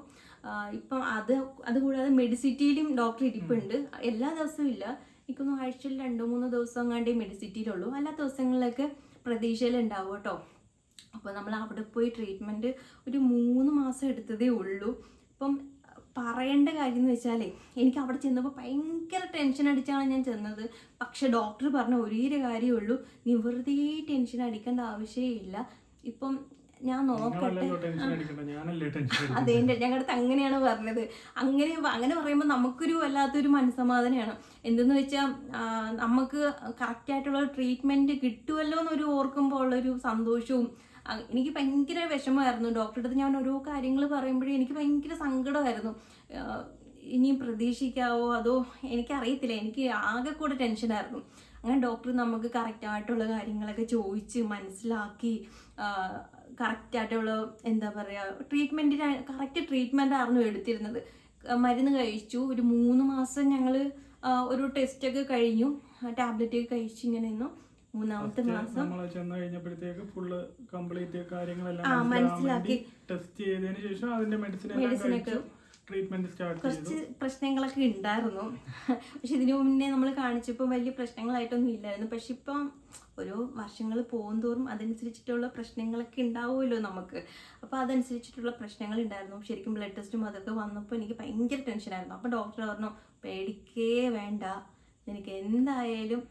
ഇപ്പം അതുകൂടാതെ മെഡിസിറ്റിയിലും ഡോക്ടർ ഇരിപ്പുണ്ട്. എല്ലാ ദിവസവും ഇല്ല, എനിക്കൊന്നും ആഴ്ചയിൽ 2-3 ദിവസം എങ്ങാണ്ടേ മെഡിസിറ്റിയിലുള്ളൂ. അല്ലാത്ത ദിവസങ്ങളിലൊക്കെ പ്രതീക്ഷയിലുണ്ടാവും കേട്ടോ. അപ്പോൾ നമ്മൾ അവിടെ പോയി ട്രീറ്റ്മെൻറ്റ് ഒരു 3 മാസം എടുത്തതേ ഉള്ളൂ. ഇപ്പം പറയേണ്ട കാര്യം എന്ന് വെച്ചാലേ, എനിക്ക് അവിടെ ചെന്നപ്പോൾ ഭയങ്കര ടെൻഷൻ അടിച്ചാണ് ഞാൻ ചെന്നത്. പക്ഷെ ഡോക്ടർ പറഞ്ഞ ഒരേ കാര്യമേ ഉള്ളൂ, നീ വെറുതെ ടെൻഷൻ അടിക്കേണ്ട ആവശ്യമില്ല. ഇപ്പം ഞാൻ നോക്കട്ടെ, അതെ ഞങ്ങളുടെ അടുത്ത് അങ്ങനെയാണ് പറഞ്ഞത്. അങ്ങനെ പറയുമ്പോൾ നമുക്കൊരു വല്ലാത്തൊരു മനസ്സമാധാനമാണ്. എന്തെന്ന് വെച്ചാൽ നമുക്ക് കറക്റ്റായിട്ടുള്ള ട്രീറ്റ്മെൻറ്റ് കിട്ടുമല്ലോ എന്നൊരു ഓർക്കുമ്പോൾ ഉള്ളൊരു സന്തോഷവും. എനിക്ക് ഭയങ്കര വിഷമമായിരുന്നു. ഡോക്ടറുടെ അടുത്ത് ഞാൻ ഓരോ കാര്യങ്ങൾ പറയുമ്പോഴേ എനിക്ക് ഭയങ്കര സങ്കടമായിരുന്നു. ഇനിയും പ്രതീക്ഷിക്കാവോ അതോ എനിക്കറിയത്തില്ല, എനിക്ക് ആകെ കൂടെ ടെൻഷനായിരുന്നു. അങ്ങനെ ഡോക്ടർ നമുക്ക് കറക്റ്റായിട്ടുള്ള കാര്യങ്ങളൊക്കെ ചോദിച്ച് മനസ്സിലാക്കി കറക്റ്റായിട്ടുള്ള എന്താ പറയുക കറക്റ്റ് ട്രീറ്റ്മെൻ്റ് ആയിരുന്നു എടുത്തിരുന്നത്. മരുന്ന് കഴിച്ചു. ഒരു 3 മാസം ഞങ്ങൾ ഒരു ടെസ്റ്റൊക്കെ കഴിഞ്ഞു, ടാബ്ലറ്റ് ഒക്കെ കഴിച്ചു. ഇങ്ങനെ നിന്നു. 3ാമത്തെ മാസം മനസ്സിലാക്കി ടെസ്റ്റ് ചെയ്തതിന് ശേഷം അതിന്റെ മെഡിസിനൊക്കെ കുറച്ച് പ്രശ്നങ്ങളൊക്കെ ഉണ്ടായിരുന്നു. പക്ഷെ ഇതിനു മുന്നേ നമ്മൾ കാണിച്ചപ്പോൾ വലിയ പ്രശ്നങ്ങളായിട്ടൊന്നും ഇല്ലായിരുന്നു. പക്ഷെ ഇപ്പം ഓരോ വർഷങ്ങൾ പോകുന്തോറും അതനുസരിച്ചിട്ടുള്ള പ്രശ്നങ്ങളൊക്കെ ഉണ്ടാവുമല്ലോ നമുക്ക്. അപ്പോൾ അതനുസരിച്ചിട്ടുള്ള പ്രശ്നങ്ങൾ ഉണ്ടായിരുന്നു. ശരിക്കും ബ്ലഡ് ടെസ്റ്റും അതൊക്കെ വന്നപ്പോൾ എനിക്ക് ഭയങ്കര ടെൻഷനായിരുന്നു. അപ്പോൾ ഡോക്ടർ പറഞ്ഞു, പേടിക്കേ വേണ്ട, നിനക്ക് എന്തായാലും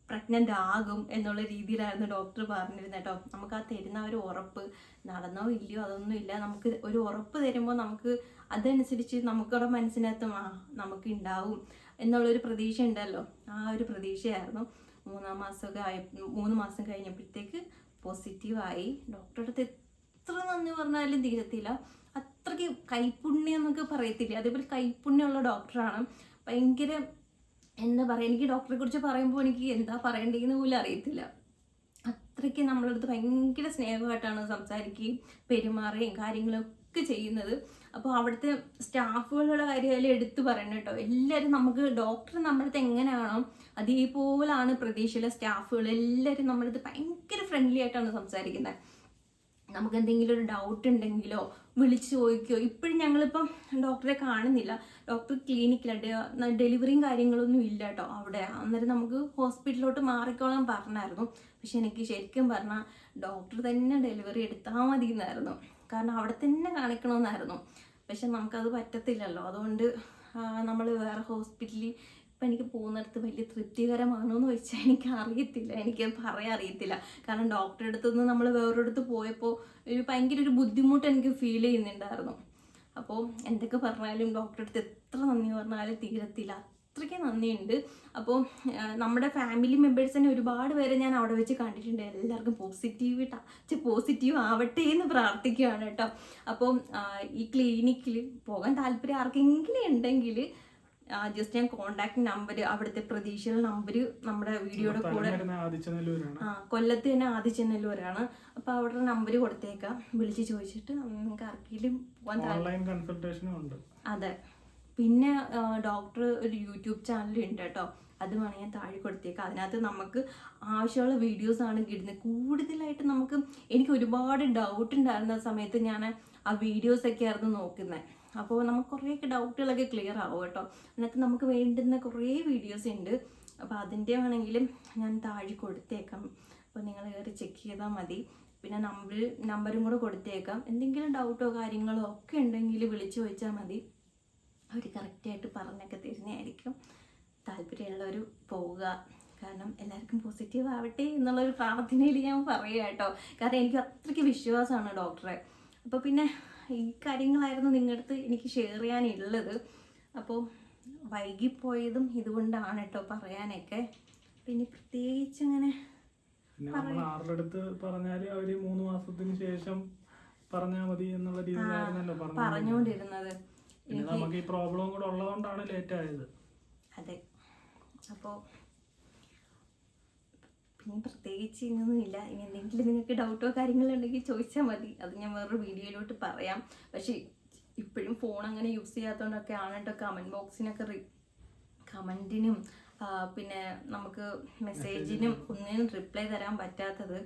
പ്രഗ്നൻ്റ് ആകും എന്നുള്ള രീതിയിലായിരുന്നു ഡോക്ടർ പറഞ്ഞിരുന്നത് കേട്ടോ. നമുക്ക് ആ തരുന്ന ഒരു ഉറപ്പ്, നടന്നോ ഇല്ലയോ അതൊന്നും ഇല്ല, നമുക്ക് ഒരു ഉറപ്പ് തരുമ്പോൾ നമുക്ക് അതനുസരിച്ച് നമുക്കവിടെ മനസ്സിനകത്ത് നമുക്ക് ഉണ്ടാവും എന്നുള്ളൊരു പ്രതീക്ഷ ഉണ്ടല്ലോ. ആ ഒരു പ്രതീക്ഷയായിരുന്നു. 3 മാസം കഴിഞ്ഞപ്പോഴത്തേക്ക് പോസിറ്റീവായി. ഡോക്ടറുടെ അടുത്ത് എത്ര നന്ദി പറഞ്ഞാലും തീരത്തില്ല. അത്രയ്ക്ക് കൈപ്പുണ്യം എന്നൊക്കെ പറയത്തില്ല, അതേപോലെ കൈപ്പുണ്യമുള്ള ഡോക്ടറാണ്. ഭയങ്കര എന്താ പറയുക, എനിക്ക് ഡോക്ടറെ കുറിച്ച് പറയുമ്പോൾ എനിക്ക് എന്താ പറയേണ്ടതെന്ന് പോലും അറിയത്തില്ല. അത്രയ്ക്ക് നമ്മളടുത്ത് ഭയങ്കര സ്നേഹമായിട്ടാണ് സംസാരിക്കുകയും പെരുമാറുകയും കാര്യങ്ങളൊക്കെ ഒക്കെ ചെയ്യുന്നത്. അപ്പോൾ അവിടുത്തെ സ്റ്റാഫുകളുടെ കാര്യമായാലും എടുത്തു പറയണം കേട്ടോ. എല്ലാവരും നമുക്ക് ഡോക്ടർ നമ്മുടെ അടുത്ത് എങ്ങനെയാണോ അതേപോലാണ് പ്രതീക്ഷയിലെ സ്റ്റാഫുകൾ എല്ലാവരും നമ്മുടെ അടുത്ത് ഭയങ്കര ഫ്രണ്ട്ലി ആയിട്ടാണ് സംസാരിക്കുന്നത്. നമുക്ക് എന്തെങ്കിലും ഒരു ഡൗട്ട് ഉണ്ടെങ്കിലോ വിളിച്ച് ചോദിക്കുകയോ. ഇപ്പോഴും ഞങ്ങളിപ്പം ഡോക്ടറെ കാണുന്നില്ല, ഡോക്ടർ ക്ലിനിക്കിലാണ്, ഡെലിവറിയും കാര്യങ്ങളൊന്നും ഇല്ല കേട്ടോ അവിടെ. അന്നേരം നമുക്ക് ഹോസ്പിറ്റലിലോട്ട് മാറിക്കോളാൻ പറഞ്ഞായിരുന്നു. പക്ഷെ എനിക്ക് ശരിക്കും പറഞ്ഞാൽ ഡോക്ടർ തന്നെ ഡെലിവറി എടുത്താൽ മതി എന്നായിരുന്നു, കാരണം അവിടെ തന്നെ കാണിക്കണമെന്നായിരുന്നു. പക്ഷെ നമുക്കത് പറ്റത്തില്ലല്ലോ. അതുകൊണ്ട് നമ്മൾ വേറെ ഹോസ്പിറ്റലിൽ ഇപ്പം എനിക്ക് പോകുന്നിടത്ത് വലിയ തൃപ്തികരമാണോ എന്ന് ചോദിച്ചാൽ എനിക്ക് അറിയത്തില്ല, എനിക്ക് പറയാൻ അറിയത്തില്ല. കാരണം ഡോക്ടറെ അടുത്തുനിന്ന് നമ്മൾ വേറൊരിടത്ത് പോയപ്പോൾ ഭയങ്കര ഒരു ബുദ്ധിമുട്ട് എനിക്ക് ഫീൽ ചെയ്യുന്നുണ്ടായിരുന്നു. അപ്പോൾ എന്തൊക്കെ പറഞ്ഞാലും ഡോക്ടറെ അടുത്ത് എത്ര നന്ദി പറഞ്ഞാലും തീരത്തില്ല, അത്രയ്ക്ക് നന്ദിയുണ്ട്. അപ്പോൾ നമ്മുടെ ഫാമിലി മെമ്പേഴ്സ് തന്നെ ഒരുപാട് പേരെ ഞാൻ അവിടെ വെച്ച് കണ്ടിട്ടുണ്ട്. എല്ലാവർക്കും പോസിറ്റീവ് ആവട്ടെ എന്ന് പ്രാർത്ഥിക്കുകയാണ് കേട്ടോ. അപ്പം ഈ ക്ലിനിക്കിൽ പോകാൻ താല്പര്യം ആർക്കെങ്കിലും ഉണ്ടെങ്കിൽ ജസ്റ്റ് ഞാൻ കോണ്ടാക്ട് നമ്പർ, അവിടുത്തെ പ്രതീക്ഷയുടെ നമ്പർ നമ്മുടെ വീഡിയോയുടെ കൂടെ, കൊല്ലത്ത് തന്നെ ആദിച്ചെന്നല്ലൂരാണ്. അപ്പോൾ അവിടെ നമ്പർ കൊടുത്തേക്കാം, വിളിച്ച് ചോദിച്ചിട്ട് നിങ്ങൾക്ക് ആർക്കെങ്കിലും പോകാൻ അതെ. പിന്നെ ഡോക്ടർ ഒരു യൂട്യൂബ് ചാനൽ ഉണ്ട് കേട്ടോ, അത് വേണമെങ്കിൽ ഞാൻ താഴെ കൊടുത്തേക്കാം. അതിനകത്ത് നമുക്ക് ആവശ്യമുള്ള വീഡിയോസാണ് ഇടുന്നത്. കൂടുതലായിട്ട് എനിക്ക് ഒരുപാട് ഡൗട്ട് ഉണ്ടായിരുന്ന സമയത്ത് ഞാൻ ആ വീഡിയോസൊക്കെ ആയിരുന്നു നോക്കുന്നത്. അപ്പോൾ നമുക്ക് കുറേയൊക്കെ ഡൗട്ടുകളൊക്കെ ക്ലിയർ ആവും കേട്ടോ. അതിനകത്ത് നമുക്ക് വേണ്ടുന്ന കുറേ വീഡിയോസ് ഉണ്ട്. അപ്പോൾ അതിൻ്റെ വേണമെങ്കിലും ഞാൻ താഴെ കൊടുത്തേക്കാം, അപ്പോൾ നിങ്ങൾ കയറി ചെക്ക് ചെയ്താൽ മതി. പിന്നെ നമ്പറും കൂടെ കൊടുത്തേക്കാം. എന്തെങ്കിലും ഡൗട്ടോ കാര്യങ്ങളോ ഒക്കെ ഉണ്ടെങ്കിൽ വിളിച്ച് ചോദിച്ചാൽ മതി, അവർ കറക്റ്റായിട്ട് പറഞ്ഞൊക്കെ തരുന്നതായിരിക്കും. താല്പര്യമുള്ളവർ പോവുക, കാരണം എല്ലാവർക്കും പോസിറ്റീവ് ആവട്ടെ എന്നുള്ളൊരു പ്രാർത്ഥനയിൽ ഞാൻ പറയുക കേട്ടോ. കാരണം എനിക്ക് അത്രയ്ക്ക് വിശ്വാസമാണ് ഡോക്ടറെ. അപ്പോൾ പിന്നെ ഈ കാര്യങ്ങളായിരുന്നു നിങ്ങളുടെ അടുത്ത് എനിക്ക് ഷെയർ ചെയ്യാനുള്ളത്. അപ്പോൾ വൈകിപ്പോയതും ഇതുകൊണ്ടാണ് കേട്ടോ പറയാനൊക്കെ. പിന്നെ പ്രത്യേകിച്ച് അങ്ങനെ ആരുടെ അടുത്ത് പറഞ്ഞാൽ അവര് 3 മാസത്തിന് ശേഷം പറഞ്ഞാൽ മതി എന്നുള്ള രീതിയിലായിരുന്നല്ലോ പറഞ്ഞുകൊണ്ടിരുന്നത്. നമുക്ക് ഈ പ്രോബ്ലം കൂടെ ഉള്ളതുകൊണ്ടാണ് ലേറ്റ് ആയത്. അതെ. അപ്പോൾ പിന്നെ പ്രത്യേകിച്ച് ഇങ്ങനൊന്നുമില്ല. ഇനി എന്തെങ്കിലും നിങ്ങൾക്ക് ഡൗട്ടോ കാര്യങ്ങളോ ഉണ്ടെങ്കിൽ ചോദിച്ചാൽ മതി, അത് ഞാൻ വേറൊരു വീഡിയോയിലോട്ട് പറയാം. പക്ഷേ ഇപ്പോഴും ഫോൺ അങ്ങനെ യൂസ് ചെയ്യാത്തതുകൊണ്ടൊക്കെ ആണ് കേട്ടോ കമൻറ്റ് ബോക്സിനൊക്കെ കമൻറ്റിനും പിന്നെ നമുക്ക് മെസ്സേജിനും ഒന്നിനും റിപ്ലൈ തരാൻ പറ്റാത്തത്.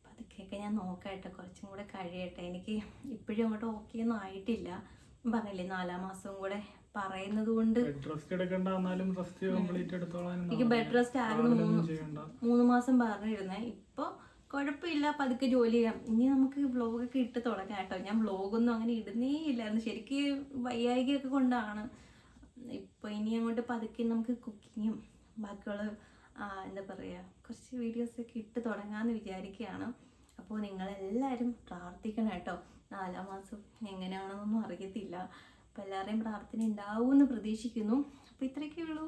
അതൊക്കെയൊക്കെ ഞാൻ നോക്കാം കേട്ടോ, കുറച്ചും കൂടെ കഴിയട്ടെ. എനിക്ക് ഇപ്പോഴും അങ്ങോട്ട് ഓക്കെ ഒന്നും ആയിട്ടില്ല. പറഞ്ഞില്ലേ 4-ാം മാസവും കൂടെ പറയുന്നത് കൊണ്ട് എനിക്ക് ബെഡ് റെസ്റ്റ് ആയിരുന്നു 3 മാസം പറഞ്ഞിരുന്നേ. ഇപ്പോൾ കുഴപ്പമില്ല, പതുക്കെ ജോലി ചെയ്യാം. ഇനി നമുക്ക് വ്ലോഗൊക്കെ ഇട്ട് തുടങ്ങാം കേട്ടോ. ഞാൻ വ്ലോഗൊന്നും അങ്ങനെ ഇടുന്നേ ഇല്ലായിരുന്നു, ശരിക്കും വയ്യായികയൊക്കെ കൊണ്ടാണ്. ഇപ്പോൾ ഇനി അങ്ങോട്ട് പതുക്കെ നമുക്ക് കുക്കിങ്ങും ബാക്കിയുള്ള എന്താ പറയുക കുറച്ച് വീഡിയോസൊക്കെ ഇട്ട് തുടങ്ങാമെന്ന് വിചാരിക്കുകയാണ്. അപ്പോൾ നിങ്ങളെല്ലാവരും പ്രാർത്ഥിക്കണം കേട്ടോ. 4-ാം മാസം എങ്ങനെയാണെന്നൊന്നും അറിയത്തില്ല. അപ്പോൾ എല്ലാവരുടെയും പ്രാർത്ഥന ഉണ്ടാവുമെന്ന് പ്രതീക്ഷിക്കുന്നു. അപ്പോൾ ഇത്രയൊക്കെ ഉള്ളൂ.